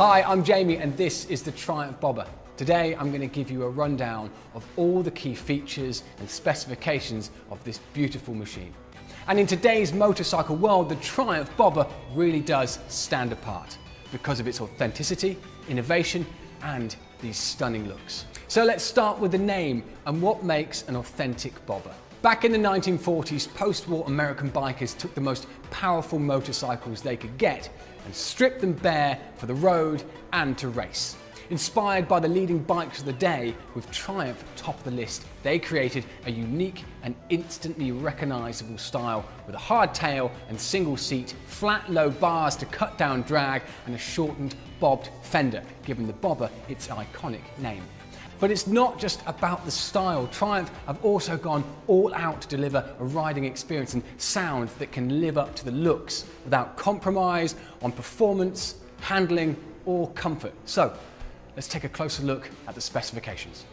Hi, I'm Jamie and this is the Triumph Bobber. Today I'm going to give you a rundown of all the key features and specifications of this beautiful machine. And in today's motorcycle world, the Triumph Bobber really does stand apart because of its authenticity, innovation and these stunning looks. So let's start with the name and what makes an authentic bobber. Back in the 1940s, post-war American bikers took the most powerful motorcycles they could get and stripped them bare for the road and to race. Inspired by the leading bikes of the day, with Triumph top of the list, they created a unique and instantly recognizable style with a hard tail and single seat, flat low bars to cut down drag and a shortened bobbed fender, giving the bobber its iconic name. But it's not just about the style. Triumph have also gone all out to deliver a riding experience and sound that can live up to the looks without compromise on performance, handling or comfort. So let's take a closer look at the specifications.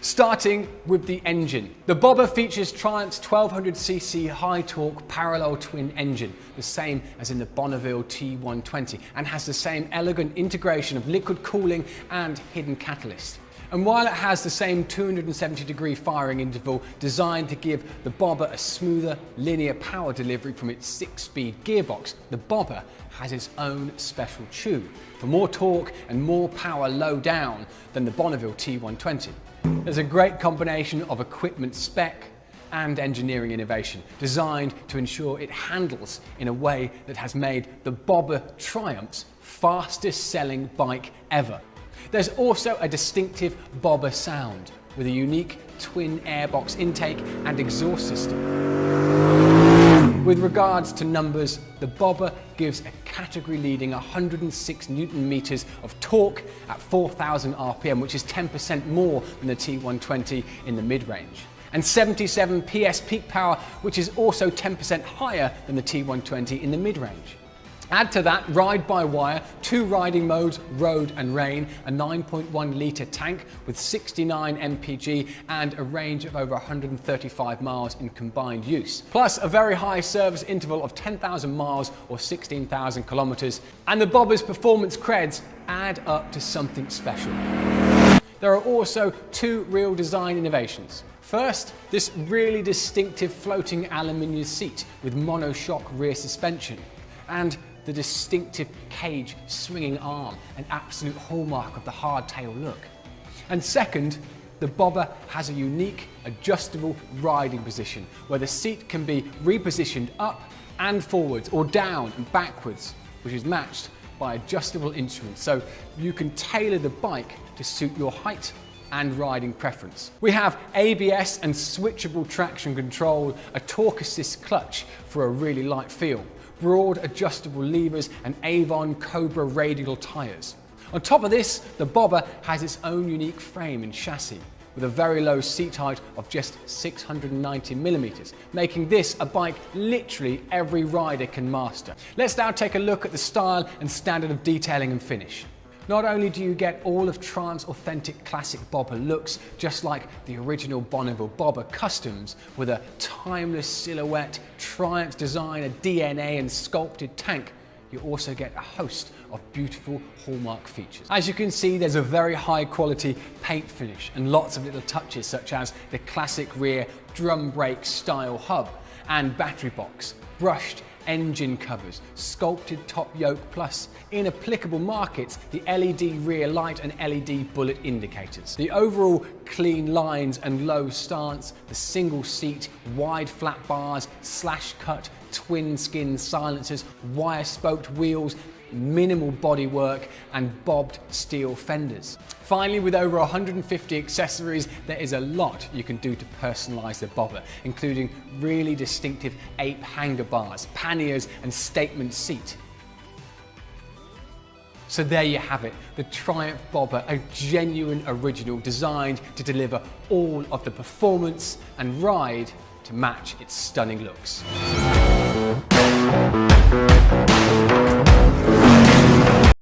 Starting with the engine. The Bobber features Triumph's 1200cc high-torque parallel twin engine, the same as in the Bonneville T120, and has the same elegant integration of liquid cooling and hidden catalyst. And while it has the same 270-degree firing interval designed to give the Bobber a smoother, linear power delivery from its 6-speed gearbox, the Bobber has its own special tube for more torque and more power low down than the Bonneville T120. There's a great combination of equipment spec and engineering innovation designed to ensure it handles in a way that has made the Bobber Triumph's fastest selling bike ever. There's also a distinctive Bobber sound with a unique twin airbox intake and exhaust system. With regards to numbers, the Bobber gives a category-leading 106 Newton meters of torque at 4,000 RPM, which is 10% more than the T120 in the mid-range, and 77 PS peak power, which is also 10% higher than the T120 in the mid-range. Add to that ride-by-wire, 2 riding modes, road and rain, a 9.1 litre tank with 69 mpg and a range of over 135 miles in combined use. Plus a very high service interval of 10,000 miles or 16,000 kilometres. And the Bobber's performance creds add up to something special. There are also 2 real design innovations. First, this really distinctive floating aluminium seat with monoshock rear suspension, and the distinctive cage swinging arm, an absolute hallmark of the hardtail look. And second, the Bobber has a unique adjustable riding position where the seat can be repositioned up and forwards or down and backwards, which is matched by adjustable instruments, so you can tailor the bike to suit your height and riding preference. We have ABS and switchable traction control, a torque assist clutch for a really light feel, broad adjustable levers and Avon Cobra radial tyres. On top of this, the Bobber has its own unique frame and chassis with a very low seat height of just 690 millimeters, making this a bike literally every rider can master. Let's now take a look at the style and standard of detailing and finish. Not only do you get all of Triumph's authentic classic Bobber looks, just like the original Bonneville Bobber customs, with a timeless silhouette, Triumph's design, a DNA and sculpted tank, you also get a host of beautiful hallmark features. As you can see, there's a very high quality paint finish and lots of little touches such as the classic rear drum brake style hub and battery box, brushed engine covers, sculpted top yoke, plus in applicable markets the LED rear light and LED bullet indicators. The overall clean lines and low stance, the single seat, wide flat bars, slash cut, twin skin silencers, wire spoked wheels, minimal bodywork and bobbed steel fenders. Finally, with over 150 accessories, there is a lot you can do to personalize the Bobber, including really distinctive ape hanger bars, panniers and statement seat. So there you have it, the Triumph Bobber, a genuine original designed to deliver all of the performance and ride to match its stunning looks.